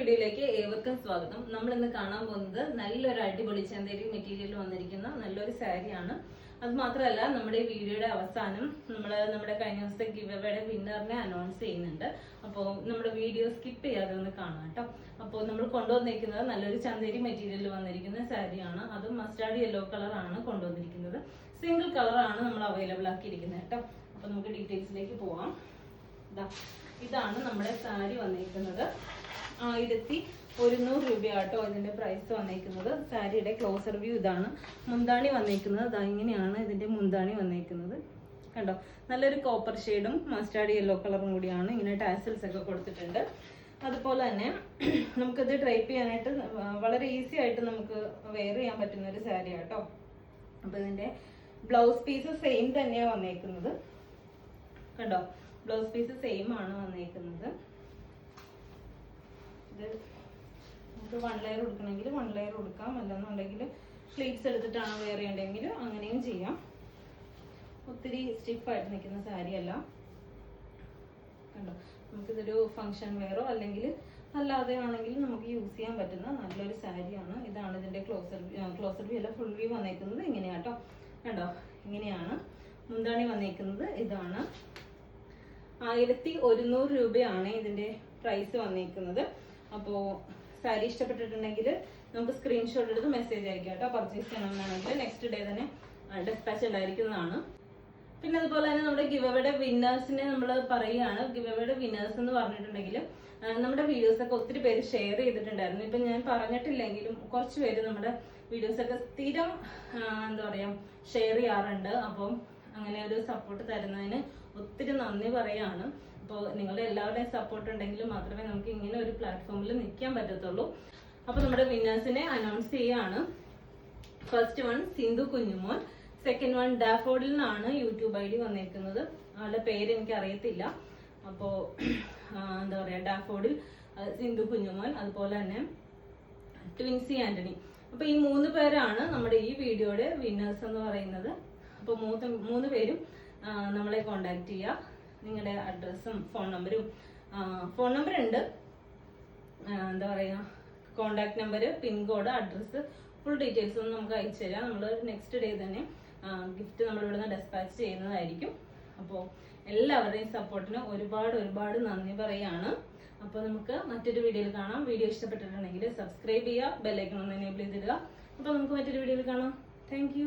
വീഡിയോയിലേക്ക് ഏവർക്കും സ്വാഗതം. നമ്മൾ ഇന്ന് കാണാൻ പോകുന്നത് നല്ലൊരു അടിപൊളി ചന്തേരി മെറ്റീരിയൽ വന്നിരിക്കുന്ന നല്ലൊരു സാരിയാണ്. അത് മാത്രമല്ല, നമ്മുടെ ഈ വീഡിയോയുടെ അവസാനം നമ്മുടെ കഴിഞ്ഞ ദിവസത്തെ ഗിവ് അവേയുടെ വിന്നറിനെ അനൗൺസ് ചെയ്യുന്നുണ്ട്. അപ്പോൾ നമ്മുടെ വീഡിയോ സ്കിപ്പ് ചെയ്യാതെ ഒന്ന് കാണാം കേട്ടോ. അപ്പോൾ നമ്മൾ കൊണ്ടുവന്നിരിക്കുന്നത് നല്ലൊരു ചന്തേരി മെറ്റീരിയൽ വന്നിരിക്കുന്ന സാരിയാണ്. അത് മസ്റ്റാർഡ് യെല്ലോ കളറാണ് കൊണ്ടുവന്നിരിക്കുന്നത്. സിംഗിൾ കളറാണ് നമ്മൾ അവൈലബിൾ ആക്കിയിരിക്കുന്നത് കേട്ടോ. അപ്പോൾ നമുക്ക് ഡീറ്റെയിൽസിലേക്ക് പോവാം. ഇതാണ് നമ്മുടെ സാരി വന്നിരിക്കുന്നത്. 1100 രൂപയാട്ടോ ഇതിന്റെ പ്രൈസ് വന്നിരിക്കുന്നത്. സാരിയുടെ ക്ലോസർ വ്യൂ ഇതാണ്. മുന്താണി വന്നിരിക്കുന്നത് ഇങ്ങനെയാണ്. ഇതിന്റെ മുന്താണി വന്നിരിക്കുന്നത് കണ്ടോ, നല്ലൊരു കോപ്പർ ഷെയ്ഡും മസ്റ്റാർഡ് യെല്ലോ കളറും കൂടിയാണ്. ഇങ്ങനെ ടാസൽസ് ഒക്കെ കൊടുത്തിട്ടുണ്ട്. അതുപോലെ തന്നെ നമുക്കിത് ഡ്രൈപ്പ് ചെയ്യാനായിട്ട് വളരെ ഈസി ആയിട്ട് നമുക്ക് വെയർ ചെയ്യാൻ പറ്റുന്ന ഒരു സാരി ആട്ടോ. അപ്പൊ ഇതിന്റെ ബ്ലൗസ് പീസ് സെയിം തന്നെയാണ് വന്നേക്കുന്നത് കണ്ടോ. ബ്ലൗസ് പീസ് സെയിം ആണ് വന്നേക്കുന്നത്. ഇത് നമുക്ക് 1 ലെയർ കൊടുക്കണമെങ്കിൽ 1 ലെയർ കൊടുക്കാം, അല്ലെന്നുണ്ടെങ്കിൽ ഫ്ലീറ്റ്സ് എടുത്തിട്ടാണ് വെയർ ചെയ്യേണ്ടതെങ്കിൽ അങ്ങനെയും ചെയ്യാം. ഒത്തിരി സ്റ്റിഫായിട്ട് നിൽക്കുന്ന സാരി അല്ല കണ്ടോ. നമുക്കിതൊരു ഫംഗ്ഷൻ വെയറോ അല്ലെങ്കിൽ അല്ലാതെ ആണെങ്കിലും നമുക്ക് യൂസ് ചെയ്യാൻ പറ്റുന്ന നല്ലൊരു സാരിയാണ്. ഇതാണ് ഇതിന്റെ ക്ലോസർ വ്യൂ അല്ല, ഫുൾ വ്യൂ വന്നേക്കുന്നത് ഇങ്ങനെയാട്ടോ കണ്ടോ. ഇങ്ങനെയാണ് മുന്താണി വന്നേക്കുന്നത്. ഇതാണ് 1100 രൂപയാണ് ഇതിന്റെ പ്രൈസ് വന്നേക്കുന്നത്. അപ്പോൾ സാരി ഇഷ്ടപ്പെട്ടിട്ടുണ്ടെങ്കിൽ നമുക്ക് സ്ക്രീൻഷോട്ട് എടുത്ത് മെസ്സേജ് അയക്കാം കേട്ടോ. പർച്ചേസ് ചെയ്യണമെന്നാണെങ്കിൽ നെക്സ്റ്റ് ഡേ തന്നെ ഡിസ്പാച്ച് ഉണ്ടായിരിക്കുന്നതാണ്. പിന്നെ അതുപോലെ തന്നെ നമ്മുടെ ഗിവ് അവേയുടെ വിന്നേഴ്സിനെ നമ്മൾ പറയുകയാണ്. ഗിവ് അവേയുടെ വിന്നേഴ്സ് എന്ന് പറഞ്ഞിട്ടുണ്ടെങ്കിൽ നമ്മുടെ വീഡിയോസ് ഒക്കെ ഒത്തിരി പേര് ഷെയർ ചെയ്തിട്ടുണ്ടായിരുന്നു. ഇപ്പൊ ഞാൻ പറഞ്ഞിട്ടില്ലെങ്കിലും കുറച്ച് പേര് നമ്മുടെ വീഡിയോസ് ഒക്കെ സ്ഥിരം എന്താ പറയാ ഷെയർ ചെയ്യാറുണ്ട്. അപ്പം അങ്ങനെ ഒരു സപ്പോർട്ട് തരുന്നതിന് ഒത്തിരി നന്ദി പറയാണ്. അപ്പോൾ നിങ്ങളുടെ എല്ലാവരുടെയും സപ്പോർട്ട് ഉണ്ടെങ്കിൽ മാത്രമേ നമുക്ക് ഇങ്ങനെ ഒരു പ്ലാറ്റ്ഫോമിൽ നിൽക്കാൻ പറ്റത്തുള്ളൂ. അപ്പൊ നമ്മുടെ വിന്നേഴ്സിനെ അനൗൺസ് ചെയ്യാണ്. First one Sindhu Kunjumon, second one daffodil നിന്നാണ് യൂട്യൂബ് ID വന്നിരിക്കുന്നത്. ആളുടെ പേര് എനിക്ക് അറിയത്തില്ല. അപ്പോ എന്താ പറയാ ഡാഫോഡിൽ സിന്ധു കുഞ്ഞുമോൻ, അതുപോലെ തന്നെ ട്വിൻസി ആന്റണി. അപ്പൊ ഈ 3 പേരാണ് നമ്മുടെ ഈ വീഡിയോയുടെ വിന്നേഴ്സ് എന്ന് പറയുന്നത്. അപ്പൊ 3 പേരും നമ്മളെ കോണ്ടാക്ട് ചെയ്യുക. നിങ്ങളുടെ അഡ്രസ്സും ഫോൺ നമ്പർ ഉണ്ട്, എന്താ പറയാ contact number, pincode, address, full details ഒന്നും നമുക്ക് അയച്ചു തരാം. നമ്മൾ നെക്സ്റ്റ് ഡേ തന്നെ ഗിഫ്റ്റ് നമ്മൾ ഇവിടുന്ന് ഡിസ്പാച്ച് ചെയ്യുന്നതായിരിക്കും. അപ്പോൾ എല്ലാവരുടെയും സപ്പോർട്ടിന് ഒരുപാട് നന്ദി പറയാണ്. അപ്പോൾ നമുക്ക് മറ്റൊരു വീഡിയോയിൽ കാണാം. വീഡിയോ ഇഷ്ടപ്പെട്ടിട്ടുണ്ടെങ്കിൽ സബ്സ്ക്രൈബ് ചെയ്യുക, ബെല്ലൈക്കൺ ഒന്ന് എനേബിൾ ചെയ്തിടുക. അപ്പോൾ നമുക്ക് മറ്റൊരു വീഡിയോയിൽ കാണാം. താങ്ക്